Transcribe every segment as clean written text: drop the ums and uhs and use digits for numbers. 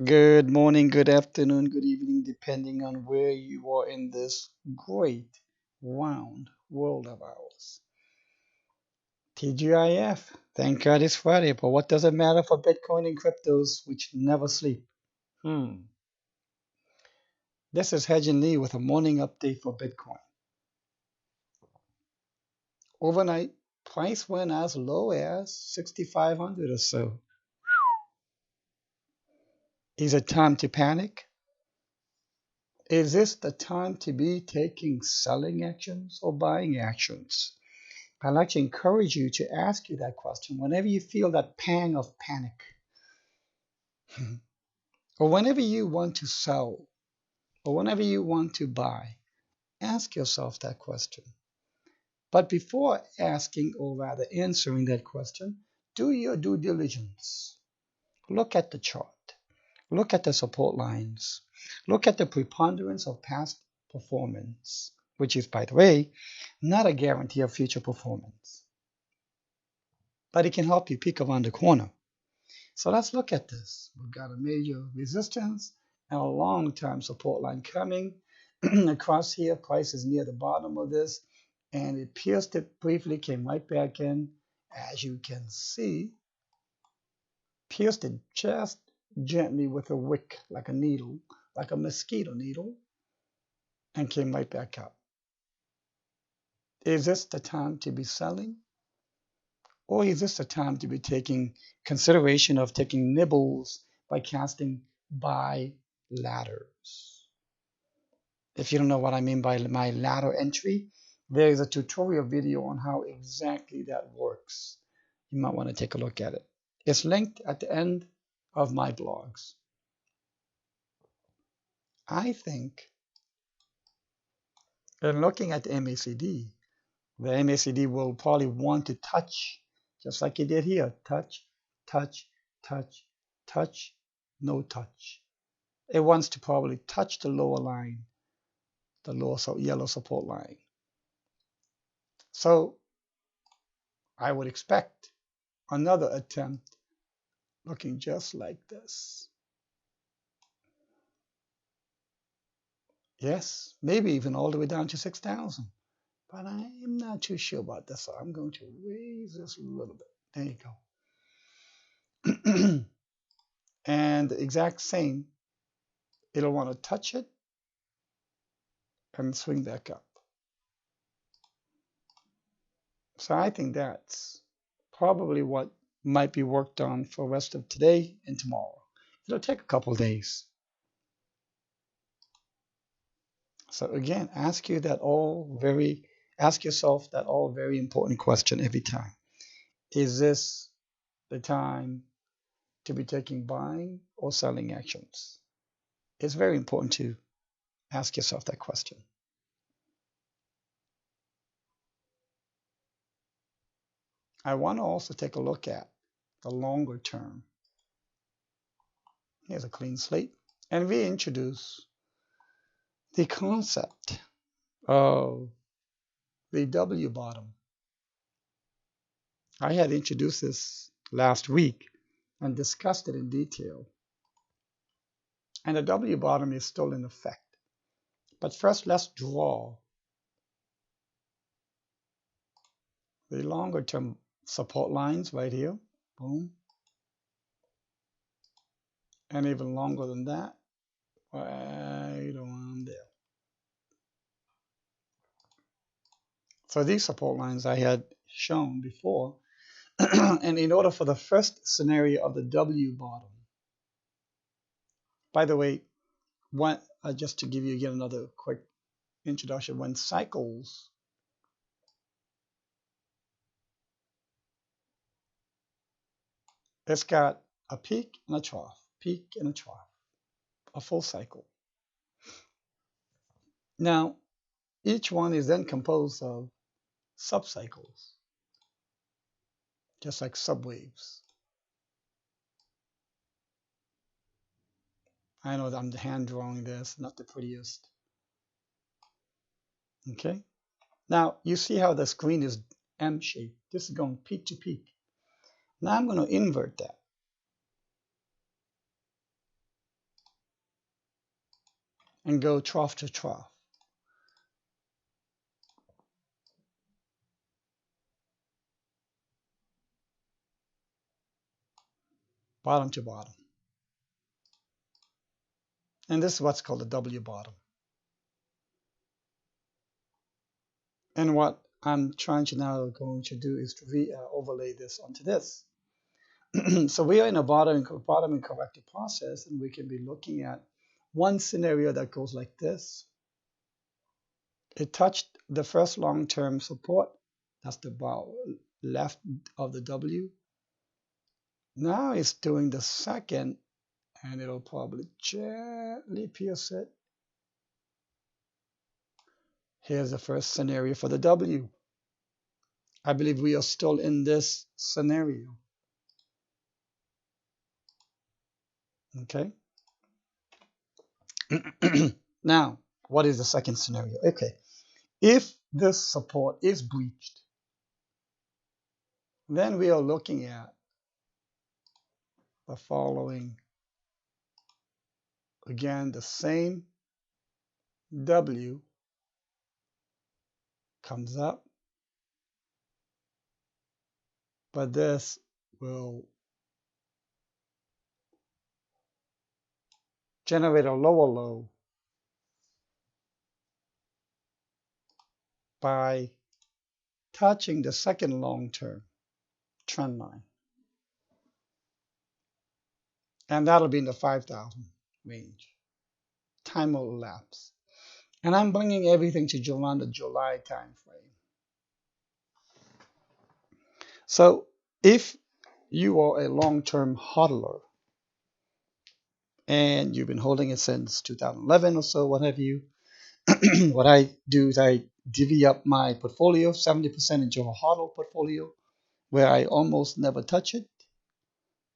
Good morning, good afternoon, good evening, depending on where you are in this great round world of ours. TGIF, thank God it's Friday, but what does it matter for Bitcoin and cryptos which never sleep? Hmm. This is Hedge Lee with a morning update for Bitcoin. Overnight, price went as low as 6,500 or so. Is it time to panic? Is this the time to be taking selling actions or buying actions? I'd like to encourage you to ask you that question whenever you feel that pang of panic, or whenever you want to sell, or whenever you want to buy. Ask yourself that question. But before asking, or rather answering that question, do your due diligence. Look at the chart. Look at the support lines. Look at the preponderance of past performance, which is, by the way, not a guarantee of future performance, but it can help you peek around the corner. So let's look at this. We've got a major resistance and a long-term support line coming across here. Price is near the bottom of this, and it pierced it briefly, came right back in. As you can see, pierced it just gently with a wick, like a needle, like a mosquito needle, and came right back up. Is this the time to be selling? Or is this the time to be taking consideration of taking nibbles by casting buy ladders? If you don't know what I mean by my ladder entry, there is a tutorial video on how exactly that works. You might want to take a look at it. It's linked at the end of my blogs. I think in looking at the MACD will probably want to touch, just like it did here, touch, touch, touch, touch, no touch. It wants to probably touch the lower line, the lower yellow support line. So I would expect another attempt looking just like this. Yes, maybe even all the way down to 6,000. But I'm not too sure about this, so I'm going to raise this a little bit. There you go. And the exact same, it'll want to touch it and swing back up. So I think that's probably what might be worked on for the rest of today and tomorrow. It'll take a couple days. So again, ask yourself that all very important question every time. Is this the time to be taking buying or selling actions? It's very important to ask yourself that question. I want to also take a look at the longer term. Here's a clean slate. And we introduce the concept of the W bottom. I had introduced this last week and discussed it in detail. And the W bottom is still in effect. But first, let's draw the longer term support lines right here. Boom. And even longer than that, right around there. So these support lines I had shown before. And in order for the first scenario of the W bottom, by the way, just to give you again another quick introduction, when cycles it's got a peak and a trough, a full cycle. Now, each one is then composed of subcycles, just like subwaves. I know that I'm hand drawing this, not the prettiest. Okay. Now, you see how the screen is M-shaped. This is going peak to peak. Now I'm going to invert that. and go trough to trough, bottom to bottom. And this is what's called a W bottom. And what I'm trying to now going to do is to overlay this onto this. So we are in a bottom and corrective process, and we can be looking at one scenario that goes like this. It touched the first long-term support. That's the left of the W. Now it's doing the second, and it'll probably gently pierce it. Here's the first scenario for the W. I believe we are still in this scenario. Okay. Now, what is the second scenario? Okay. If this support is breached, then we are looking at the following. Again, the same W comes up, but this will generate a lower low by touching the second long-term trend line. And that'll be in the 5,000 range. Time will elapse. And I'm bringing everything to around the July time frame. So if you are a long-term hodler and you've been holding it since 2011 or so, what have you, what I do is I divvy up my portfolio 70% into a hodl portfolio where I almost never touch it,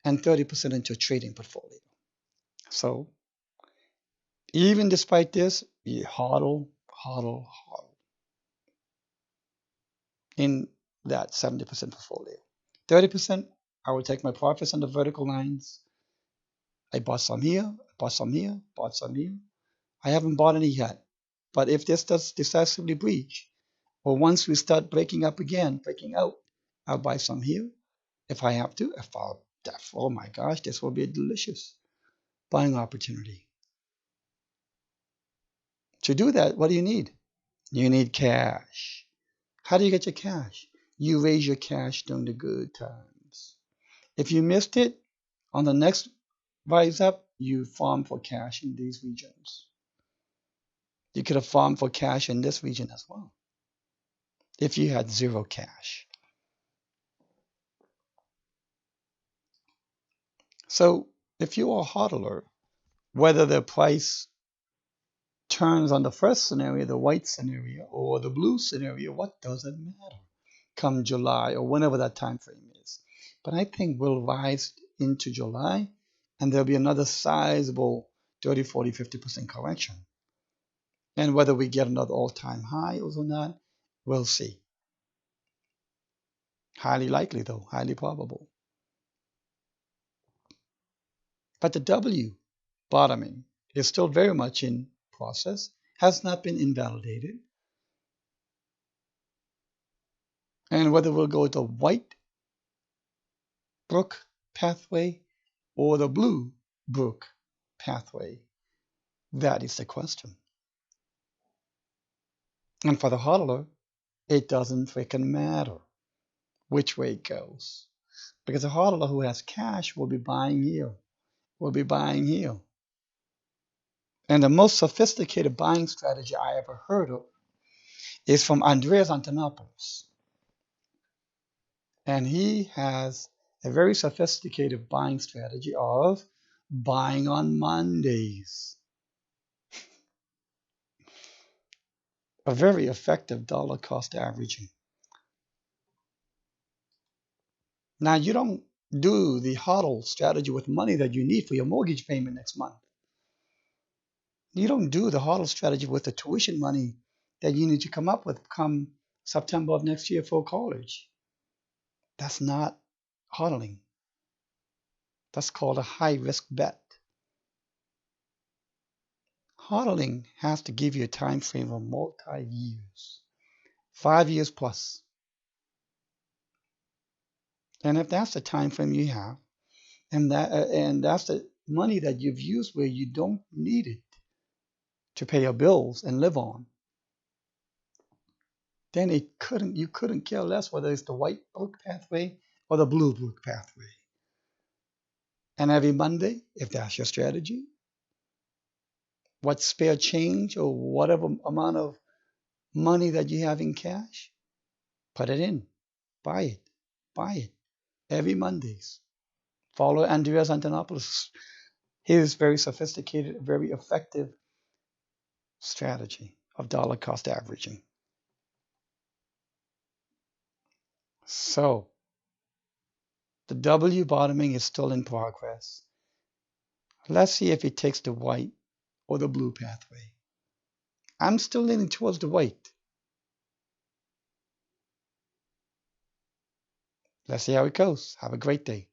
and 30% into a trading portfolio. So even despite this, you hodl in that 70% portfolio. 30%, I will take my profits on the vertical lines. I bought some here, bought some here, bought some here. I haven't bought any yet. But if this does decisively breach, or once we start breaking up again, breaking out, I'll buy some here if I have to. Oh my gosh, this will be a delicious buying opportunity. To do that, what do you need? You need cash. How do you get your cash? You raise your cash during the good times. If you missed it, on the next rise up, you farm for cash in these regions. You could have farmed for cash in this region as well if you had zero cash. So if you're a hodler, whether the price turns on the first scenario, the white scenario, or the blue scenario, what does it matter? Come July or whenever that time frame is. But I think we'll rise into July and there'll be another sizable 30, 40, 50% correction. And whether we get another all-time high or not, we'll see. Highly likely though, highly probable. But the W bottoming is still very much in process, has not been invalidated. And whether we'll go with the white brook pathway or the blue brook pathway, that is the question. And for the hodler, it doesn't freaking matter which way it goes. Because a hodler who has cash will be buying here, will be buying here. And the most sophisticated buying strategy I ever heard of is from Andreas Antonopoulos. And he has a very sophisticated buying strategy of buying on Mondays. A very effective dollar cost averaging. Now, you don't do the hodl strategy with money that you need for your mortgage payment next month. You don't do the hodl strategy with the tuition money that you need to come up with come September of next year for college. That's not hodling. That's called a high risk bet. Hodling has to give you a time frame of multi-years, 5 years plus. And if that's the time frame you have, and that's the money that you've used where you don't need it to pay your bills and live on, then you couldn't care less whether it's the white book pathway or the blue book pathway. And every Monday, if that's your strategy, what spare change or whatever amount of money that you have in cash, put it in, buy it every Mondays. Follow Andreas Antonopoulos. His very sophisticated, very effective strategy of dollar cost averaging. So the W bottoming is still in progress. Let's see if it takes the white or the blue pathway. I'm still leaning towards the white. Let's see how it goes. Have a great day.